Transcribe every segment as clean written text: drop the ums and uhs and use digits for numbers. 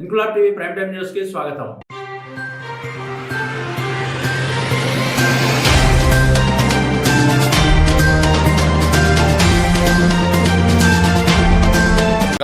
Inquilab TV prime time news కి స్వాగతం.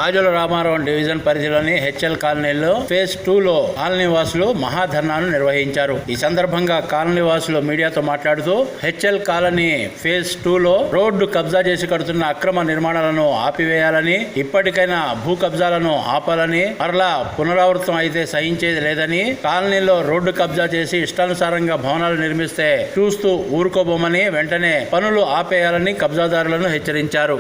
గాజుల Ramarao division పరిధిలోని హెచ్ఎల్ కాలనీలో ఫేజ్ 2లో కాలనీ వాసులు మహాధర్నాను నిర్వహించారు. ఈ సందర్భంగా కాలనీ వాసులు మీడియాతో మాట్లాడుతూ హెచ్ఎల్ కాలనీ ఫేజ్ 2లో రోడ్డు కబ్జా చేసి కడుతున్న అక్రమ నిర్మాణాలను ఆపివేయాలని, ఇప్పటికైనా భూ కబ్జాలను ఆపాలని, మరలా పునరావృతం అయితే సహించేది లేదని, కాలనీలో రోడ్డు కబ్జా చేసి ఇష్టానుసారంగా భవనాలు నిర్మిస్తే చూస్తూ ఊరుకోబోమని, వెంటనే పనులు ఆపేయాలని కబ్జాదారులను హెచ్చరించారు.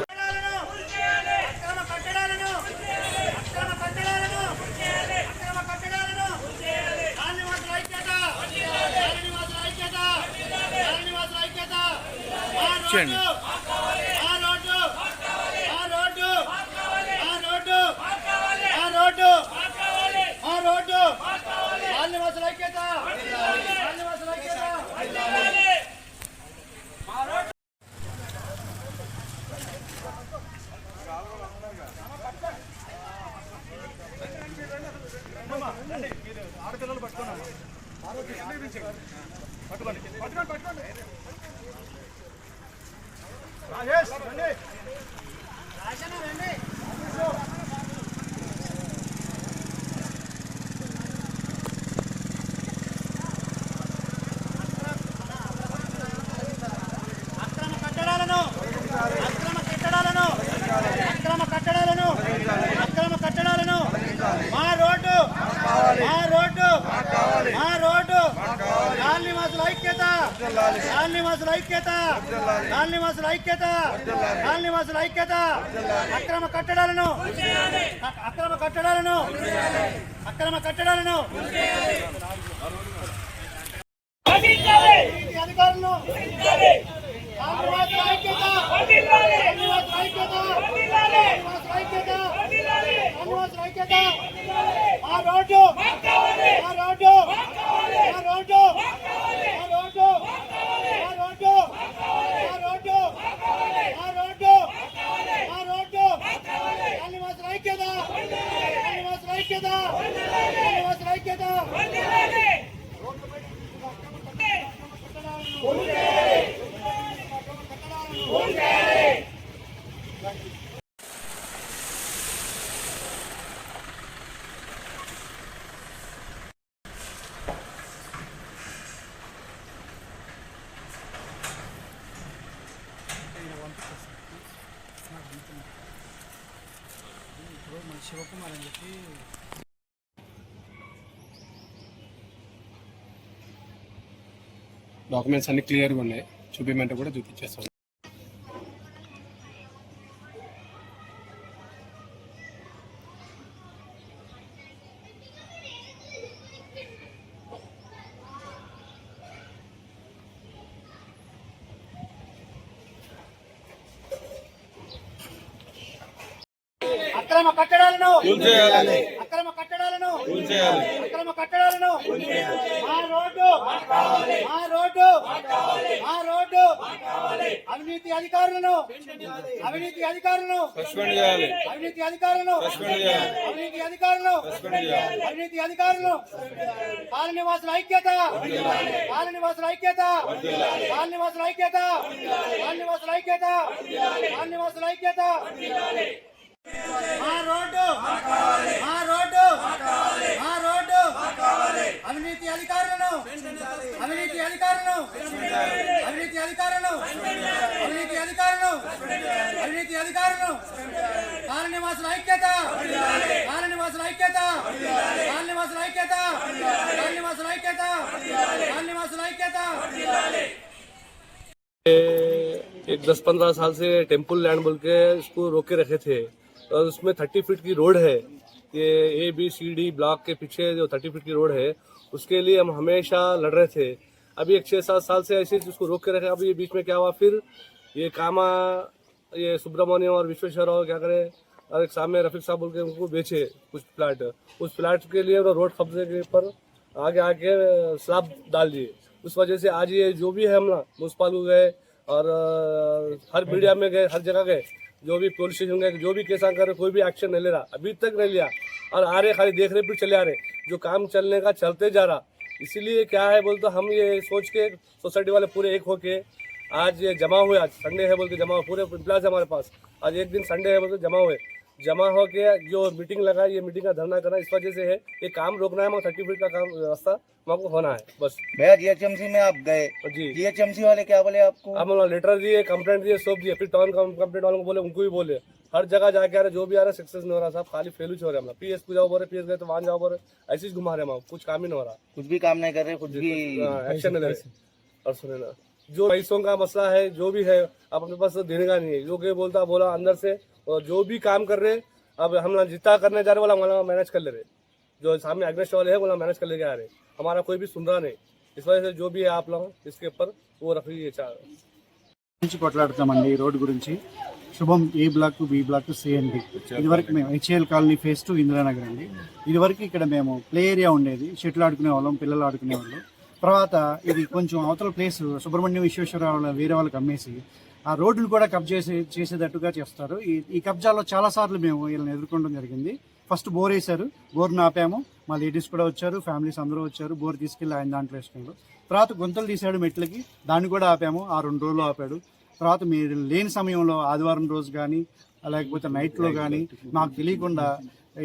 ఆడపిల్లలు పట్టుకున్నాను పట్టుకోండి రాజేష్ రండి. అక్రమ కట్టడాలను అధికారులను శివకుమార్ అని చెప్పి డాక్యుమెంట్స్ అన్ని క్లియర్గా ఉన్నాయి, చూపించమంటే కూడా చూపించేస్తాం. అక్రమ కట్టడాలను అవినీతి అధికారులను కాలనీవాసుల ఐక్యత అవినీతి అధికారులను కాలనీవాసుల ఐక్యత एक 10-15 साल से टेम्पल लैंड बोल के इसको रोके रखे थे और उसमें 30 फीट की रोड है। ये ABCD ब्लॉक के पीछे जो 30 फीट की रोड है उसके लिए हम हमेशा लड़ रहे थे। अभी एक 6-7 साल से ऐसे उसको रोक के रखे। अभी ये बीच में क्या हुआ, फिर ये कामा ये सुब्रमण्यम और विश्वेश्वर और क्या करे और एक सामने रफीक साहब बोल के उनको बेचे कुछ प्लाट। उस प्लाट के लिए रोड कब्जे के पर आगे आके स्लैब डाल दिए। उस वजह से आज ये जो भी है हमला म्यूनसिपल को गए और हर मीडिया में गए, हर जगह गए, जो भी पुलिस स्टेशन गए, जो भी केस कर रहे, कोई भी एक्शन नहीं ले रहा, अभी तक नहीं लिया। और आ रहे खाली देख रहे फिर चले आ रहे, जो काम चलने का चलते जा रहा। इसीलिए क्या है बोल तो हम ये सोच के सोसाइटी वाले पूरे एक होके आज ये जमा हुए, आज संडे है बोल के जमा हुए, पूरे एम्प्लॉयज हमारे पास आज एक दिन संडे है बोल के जमा हो के जो मीटिंग लगा, ये मीटिंग का धरना करना इस वजह से है। ये काम रोकना है, 30 फीट का काम रास्ता हमको होना है बस। भैया जीएचएमसी में आप गए, जी जीएचएमसी वाले क्या बोले आपको? हम लेटर दिए, कंप्लेंट दिए, सब दिए, फिर टाउन कंप्लेंट वालों को बोले, उनको भी बोले, हर जगह जाके आ रहे, जो भी आ रहा है सक्सेस नहीं हो रहा साहब, खाली फेलूच हो रहा है। हम पीएस को जाओ बोले, पीएस गए तो वहाँ जाओ बोले, ऐसे ही घुमा रहे हम, कुछ काम ही नहीं हो रहा, कुछ भी काम नहीं कर रहे, कुछ भी एक्शन नहीं ले रहे। और सुने ना, जो पैसों का मसला है, जो भी है, अब अपने पास देने का नहीं है, जो कि बोला अंदर से, और जो भी काम कर रहे, अब हम जितना करने जा रहे वाला हमारा मैनेज कर ले रहे, जो सामने अग्नेस्ट वाले है बोला मैनेज कर लेके आ रहे, हमारा कोई भी सुन रहा नहीं। इस वजह से जो भी है आप लोग इसके ऊपर वो रखिए। నుంచి కొట్లాడుతామండి ఈ రోడ్డు గురించి. Shubham A block, B block, C and D. ఇదివరకు మేము హెచ్ఏఎల్ కాలనీ ఫేస్ 2 ఇందిరానగర్ అండి. ఇదివరకు ఇక్కడ మేము ప్లే ఏరియా ఉండేది, షటిల్ ఆడుకునే వాళ్ళం, పిల్లలు ఆడుకునే వాళ్ళు. తర్వాత ఇది కొంచెం అవతల ప్లేస్ సుబ్రహ్మణ్యం విశ్వేశ్వరరావు వేరే వాళ్ళకి అమ్మేసి ఆ రోడ్లు కూడా కబ్జా చేసేటట్టుగా చేస్తారు. ఈ కబ్జాలో చాలా సార్లు మేము వీళ్ళని ఎదుర్కోవడం జరిగింది. ఫస్ట్ బోర్ వేశారు, బోర్ను ఆపాము, మా లేడీస్ కూడా వచ్చారు, ఫ్యామిలీస్ అందరూ వచ్చారు, బోర్ తీసుకెళ్ళి ఆయన దాంట్లో వేసుకున్నారు. తర్వాత గుంతలు తీశాడు మెట్లకి, దాన్ని కూడా ఆపాము, ఆ 2 రోజులు ఆపాడు. తర్వాత మీరు లేని సమయంలో ఆదివారం రోజు కానీ లేకపోతే నైట్లో కానీ మాకు తెలియకుండా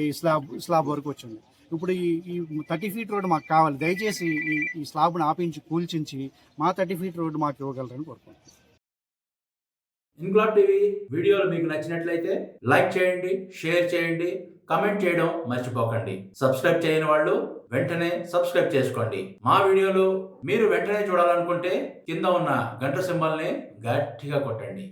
ఈ స్లాబ్ వరకు వచ్చింది. ఇప్పుడు ఈ 30 ఫీట్ రోడ్డు మాకు కావాలి, దయచేసి ఈ స్లాబ్ను ఆపించి కూల్చించి మా 30 ఫీట్ రోడ్డు మాకు ఇవ్వగలరని కోరుకుంటున్నాను. ఇంక్లాబ్ టీవీ వీడియోలు మీకు నచ్చినట్లయితే లైక్ చేయండి, షేర్ చేయండి, కమెంట్ చేయడం మర్చిపోకండి. సబ్స్క్రైబ్ చేయని వాళ్ళు వెంటనే సబ్స్క్రైబ్ చేసుకోండి. మా వీడియోలు మీరు వెంటనే చూడాలనుకుంటే కింద ఉన్న గంట సింబల్ని గట్టిగా కొట్టండి.